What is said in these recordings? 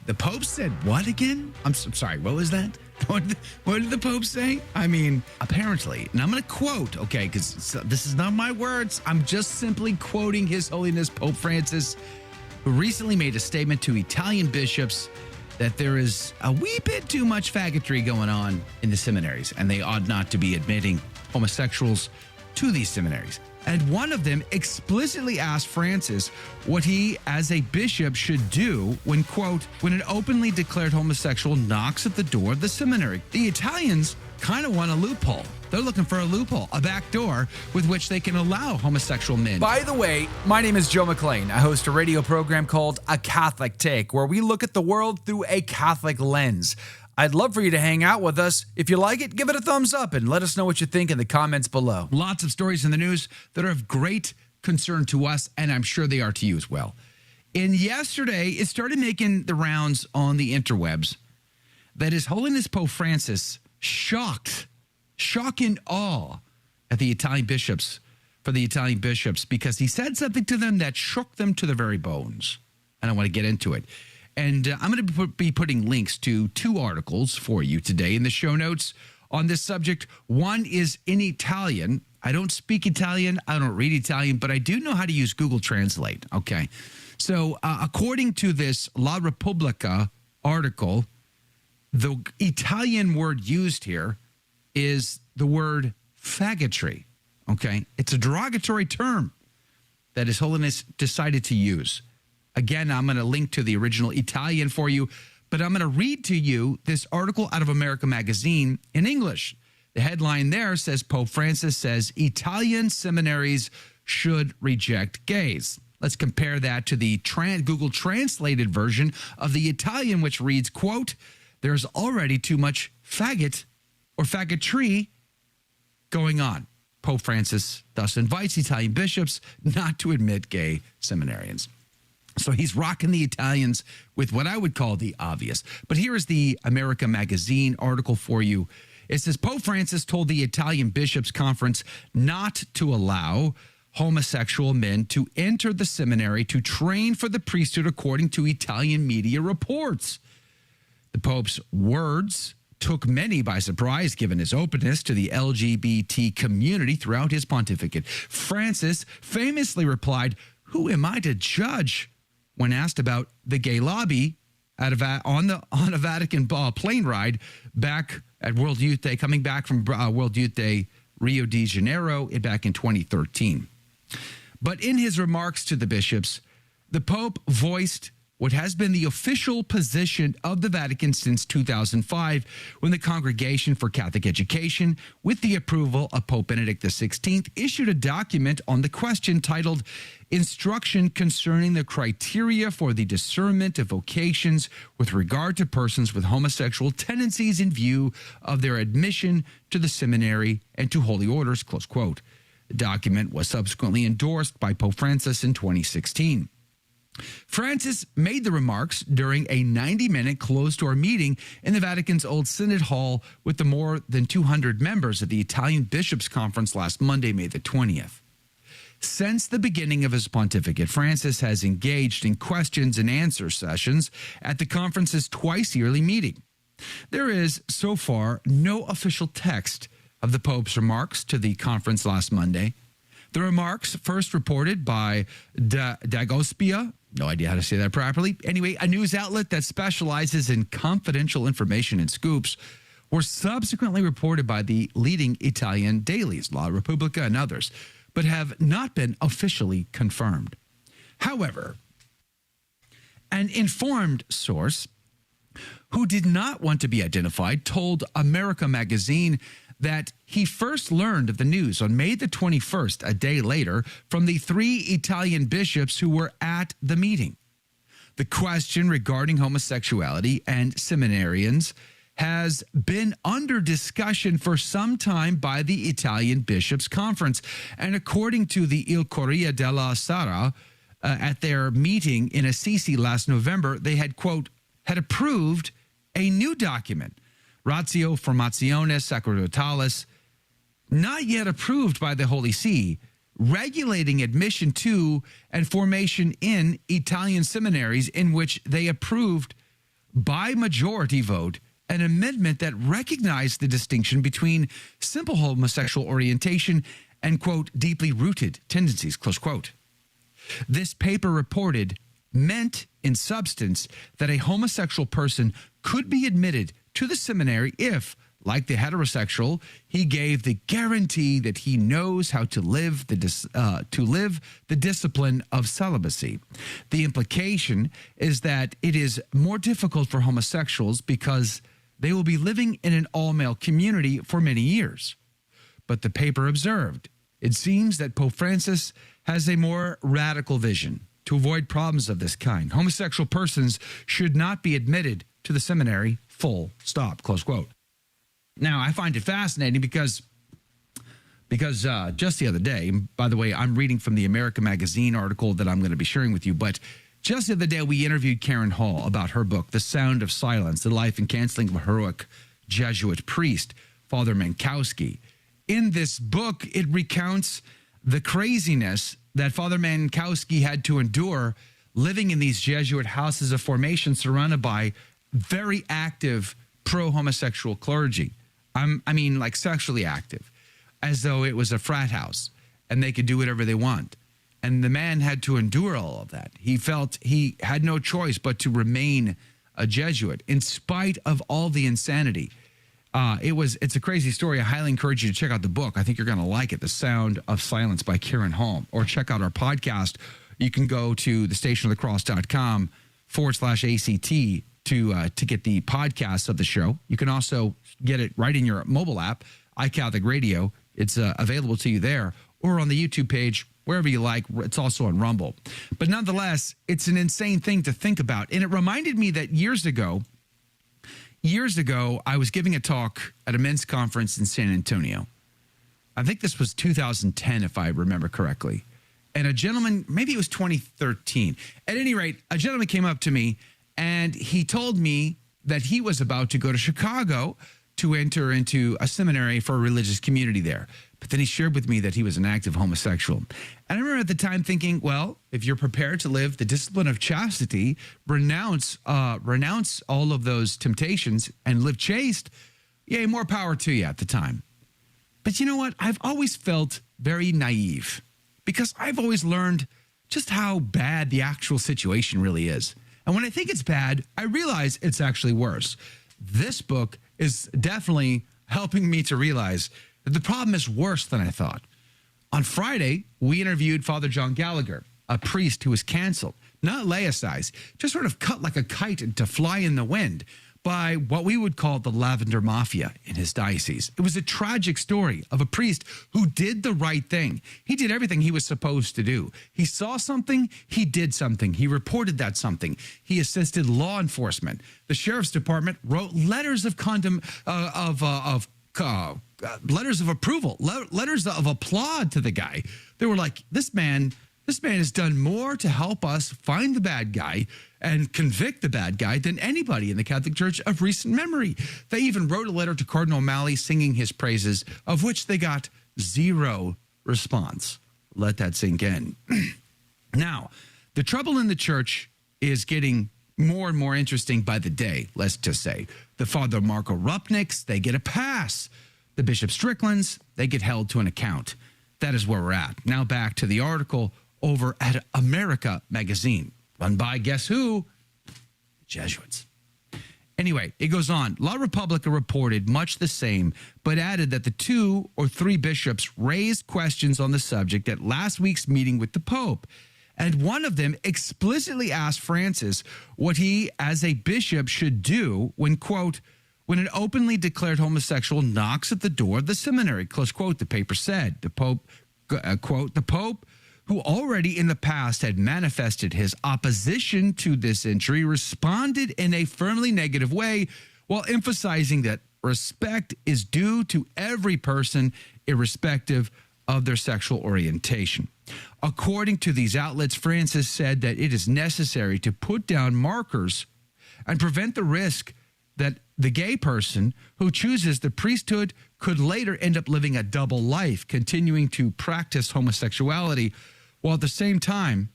The Pope said what again? I'm sorry, what was that? What did the Pope say? I mean, apparently, and I'm going to quote, okay, because this is not my words. I'm just simply quoting His Holiness Pope Francis, who recently made a statement to Italian bishops that there is a wee bit too much faggotry going on in the seminaries, and they ought not to be admitting homosexuals to these seminaries. And one of them explicitly asked Francis what he, as a bishop, should do when, quote, when an openly declared homosexual knocks at the door of the seminary. The Italians kind of want a loophole. They're looking for a loophole, a back door with which they can allow homosexual men. By the way, my name is Joe McLean. I host a radio program called A Catholic Take, where we look at the world through a Catholic lens. I'd love for you to hang out with us. If you like it, give it a thumbs up and let us know what you think in the comments below. Lots of stories in the news that are of great concern to us, and I'm sure they are to you as well. And yesterday, it started making the rounds on the interwebs that His Holiness Pope Francis shock and awe at the Italian bishops, because he said something to them that shook them to the very bones. And I want to get into it. And I'm going to be putting links to 2 articles for you today in the show notes on this subject. One is in Italian. I don't speak Italian. I don't read Italian, but I do know how to use Google Translate. Okay. So according to this La Repubblica article, the Italian word used here is the word faggotry. Okay. It's a derogatory term that His Holiness decided to use. Again, I'm going to link to the original Italian for you, but I'm going to read to you this article out of America Magazine in English. The headline there says, Pope Francis says Italian seminaries should reject gays. Let's compare that to the Google translated version of the Italian, which reads, quote, there's already too much faggot or faggotry going on. Pope Francis thus invites Italian bishops not to admit gay seminarians. So he's rocking the Italians with what I would call the obvious. But here is the America Magazine article for you. It says, Pope Francis told the Italian Bishops' Conference not to allow homosexual men to enter the seminary to train for the priesthood, according to Italian media reports. The Pope's words took many by surprise, given his openness to the LGBT community throughout his pontificate. Francis famously replied, "Who am I to judge?" when asked about the gay lobby on a Vatican plane ride back at World Youth Day, coming back from World Youth Day, Rio de Janeiro, back in 2013. But in his remarks to the bishops, the Pope voiced what has been the official position of the Vatican since 2005, when the Congregation for Catholic Education, with the approval of Pope Benedict XVI, issued a document on the question titled Instruction Concerning the Criteria for the Discernment of Vocations with Regard to Persons with Homosexual Tendencies in View of Their Admission to the Seminary and to Holy Orders, close quote. The document was subsequently endorsed by Pope Francis in 2016. Francis made the remarks during a 90-minute closed-door meeting in the Vatican's Old Synod Hall with the more than 200 members of the Italian Bishops' Conference last Monday, May the 20th. Since the beginning of his pontificate, Francis has engaged in questions and answer sessions at the conference's twice-yearly meeting. There is, so far, no official text of the Pope's remarks to the conference last Monday. The remarks, first reported by Dagospia, no idea how to say that properly, anyway, a news outlet that specializes in confidential information and scoops, were subsequently reported by the leading Italian dailies, La Repubblica and others, but have not been officially confirmed. However, an informed source who did not want to be identified told America Magazine that he first learned of the news on May the 21st, a day later, from the 3 Italian bishops who were at the meeting. The question regarding homosexuality and seminarians has been under discussion for some time by the Italian Bishops' Conference. And according to the Il Corriere della Sera, at their meeting in Assisi last November, they had, quote, had approved a new document, Ratio Formationis Sacerdotales, not yet approved by the Holy See, regulating admission to and formation in Italian seminaries, in which they approved by majority vote, an amendment that recognized the distinction between simple homosexual orientation and, quote, deeply rooted tendencies, close quote. This paper reported meant in substance that a homosexual person could be admitted to the seminary if, like the heterosexual, he gave the guarantee that he knows how to live the discipline of celibacy. The implication is that it is more difficult for homosexuals because they will be living in an all-male community for many years. But the paper observed, it seems that Pope Francis has a more radical vision. To avoid problems of this kind, homosexual persons should not be admitted to the seminary, full stop, close quote. Now, I find it fascinating because just the other day, and by the way, I'm reading from the America Magazine article that I'm going to be sharing with you, but just the other day, we interviewed Karen Hall about her book, The Sound of Silence, The Life and Canceling of a Heroic Jesuit Priest, Father Mankowski. In this book, it recounts the craziness that Father Mankowski had to endure living in these Jesuit houses of formation surrounded by very active pro-homosexual clergy. I mean, like sexually active, as though it was a frat house and they could do whatever they want. And the man had to endure all of that. He felt he had no choice but to remain a Jesuit in spite of all the insanity. It's a crazy story. I highly encourage you to check out the book. I think you're going to like it, The Sound of Silence by Karen Hall. Or check out our podcast. You can go to thestationofthecross.com/ACT to get the podcast of the show. You can also get it right in your mobile app, iCatholic Radio. It's available to you there, or on the YouTube page, wherever you like. It's also on Rumble. But nonetheless, it's an insane thing to think about. And it reminded me that years ago, I was giving a talk at a men's conference in San Antonio. I think this was 2010, if I remember correctly. And a gentleman, maybe it was 2013. At any rate, a gentleman came up to me and he told me that he was about to go to Chicago to enter into a seminary for a religious community there. But then he shared with me that he was an active homosexual. And I remember at the time thinking, well, if you're prepared to live the discipline of chastity, renounce all of those temptations and live chaste, yay, more power to you at the time. But you know what? I've always felt very naive because I've always learned just how bad the actual situation really is. And when I think it's bad, I realize it's actually worse. This book is definitely helping me to realize that the problem is worse than I thought. On Friday, we interviewed Father John Gallagher, a priest who was canceled, not laicized, just sort of cut like a kite to fly in the wind by what we would call the Lavender Mafia in his diocese. It was a tragic story of a priest who did the right thing. He did everything he was supposed to do. He saw something, he did something. He reported that something. He assisted law enforcement. The sheriff's department wrote letters of letters of approval, letters of applaud to the guy. They were like, this man has done more to help us find the bad guy and convict the bad guy than anybody in the Catholic Church of recent memory. They even wrote a letter to Cardinal O'Malley singing his praises, of which they got zero response. Let that sink in. Now, the trouble in the church is getting more and more interesting by the day, let's just say. The Father Marco Rupniks, they get a pass. The Bishop Stricklands, they get held to an account. That is where we're at. Now back to the article over at America Magazine, run by, guess who? Jesuits. Anyway, it goes on. La Repubblica reported much the same, but added that the 2 or 3 bishops raised questions on the subject at last week's meeting with the Pope. And one of them explicitly asked Francis what he, as a bishop, should do when, quote, when an openly declared homosexual knocks at the door of the seminary, close quote, the paper said. The Pope, quote, the Pope, who already in the past had manifested his opposition to this injury, responded in a firmly negative way while emphasizing that respect is due to every person, irrespective of their sexual orientation. According to these outlets, Francis said that it is necessary to put down markers and prevent the risk that the gay person who chooses the priesthood could later end up living a double life, continuing to practice homosexuality while at the same time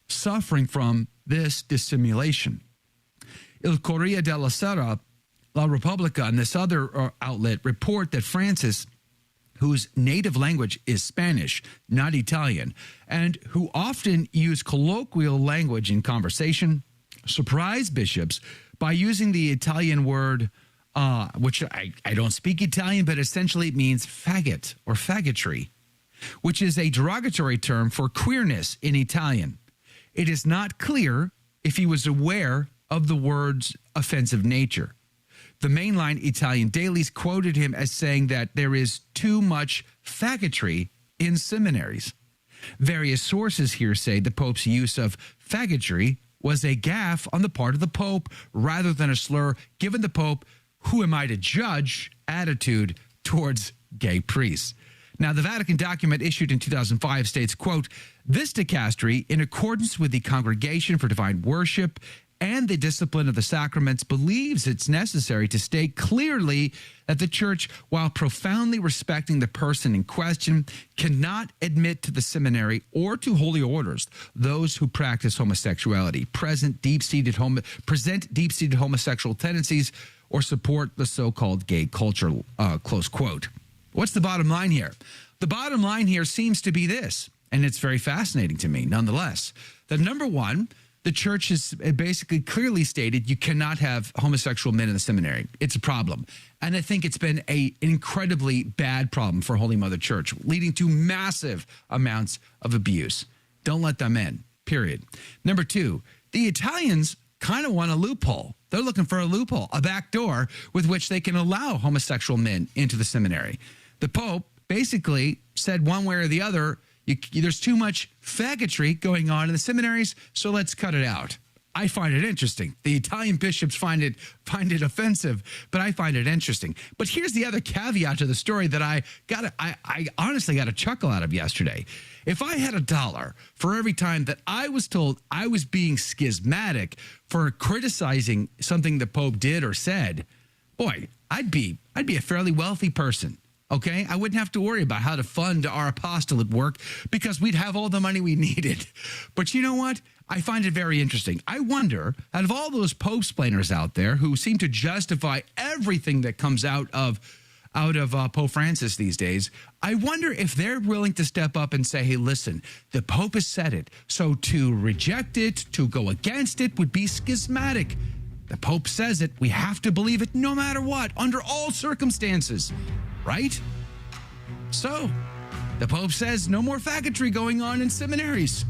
suffering from this dissimulation. Il Corriere della Sera, La Repubblica, and this other outlet report that Francis, whose native language is Spanish, not Italian, and who often use colloquial language in conversation, surprised bishops by using the Italian word, which I don't speak Italian, but essentially it means faggot or faggotry, which is a derogatory term for queerness in Italian. It is not clear if he was aware of the word's offensive nature. The mainline Italian dailies quoted him as saying that there is too much faggotry in seminaries. Various sources here say the Pope's use of faggotry was a gaffe on the part of the Pope rather than a slur, given the Pope, who am I to judge, attitude towards gay priests. Now, the Vatican document issued in 2005 states, quote, this dicastery, in accordance with the Congregation for Divine Worship and the discipline of the sacraments, believes it's necessary to state clearly that the Church, while profoundly respecting the person in question, cannot admit to the seminary or to holy orders those who practice homosexuality, present deep-seated homosexual tendencies, or support the so-called gay culture, close quote. What's the bottom line here? The bottom line here seems to be this, and it's very fascinating to me nonetheless, that number one, the Church has basically clearly stated you cannot have homosexual men in the seminary. It's a problem. And I think it's been an incredibly bad problem for Holy Mother Church, leading to massive amounts of abuse. Don't let them in, period. Number two, the Italians kind of want a loophole. They're looking for a loophole, a back door with which they can allow homosexual men into the seminary. The Pope basically said one way or the other, there's too much faggotry going on in the seminaries, so let's cut it out. I find it interesting. The Italian bishops find it offensive, but I find it interesting. But here's the other caveat to the story that I honestly got a chuckle out of yesterday. If I had $1 for every time that I was told I was being schismatic for criticizing something the Pope did or said, boy, I'd be a fairly wealthy person. Okay, I wouldn't have to worry about how to fund our apostolate work because we'd have all the money we needed. But you know what? I find it very interesting. I wonder, out of all those Pope-splainers out there who seem to justify everything that comes out of Pope Francis these days, I wonder if they're willing to step up and say, hey, listen, the Pope has said it, so to reject it, to go against it would be schismatic. The Pope says it, we have to believe it no matter what, under all circumstances. Right? So, the Pope says no more faggotry going on in seminaries.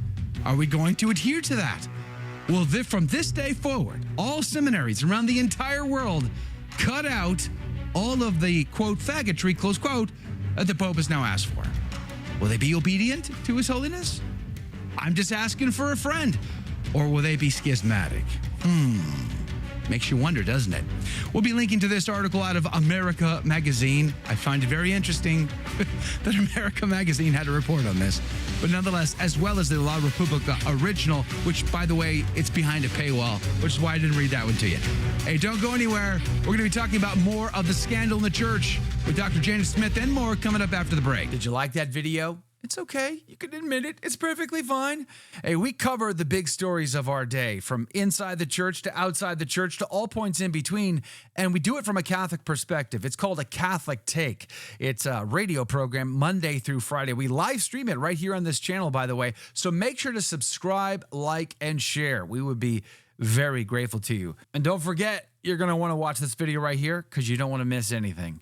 Are we going to adhere to that? Well, from this day forward, all seminaries around the entire world cut out all of the, quote, faggotry, close quote, that the Pope has now asked for. Will they be obedient to His Holiness? I'm just asking for a friend. Or will they be schismatic? Makes you wonder, doesn't it? We'll be linking to this article out of America Magazine. I find it very interesting that America Magazine had a report on this. But nonetheless, as well as the La Repubblica original, which, by the way, it's behind a paywall, which is why I didn't read that one to you. Hey, don't go anywhere. We're going to be talking about more of the scandal in the church with Dr. Janice Smith and more coming up after the break. Did you like that video? It's okay. You can admit it. It's perfectly fine. Hey, we cover the big stories of our day, from inside the church to outside the church to all points in between, and we do it from a Catholic perspective. It's called A Catholic Take. It's a radio program Monday through Friday. We live stream it right here on this channel, by the way, so make sure to subscribe, like, and share. We would be very grateful to you. And don't forget, you're going to want to watch this video right here because you don't want to miss anything.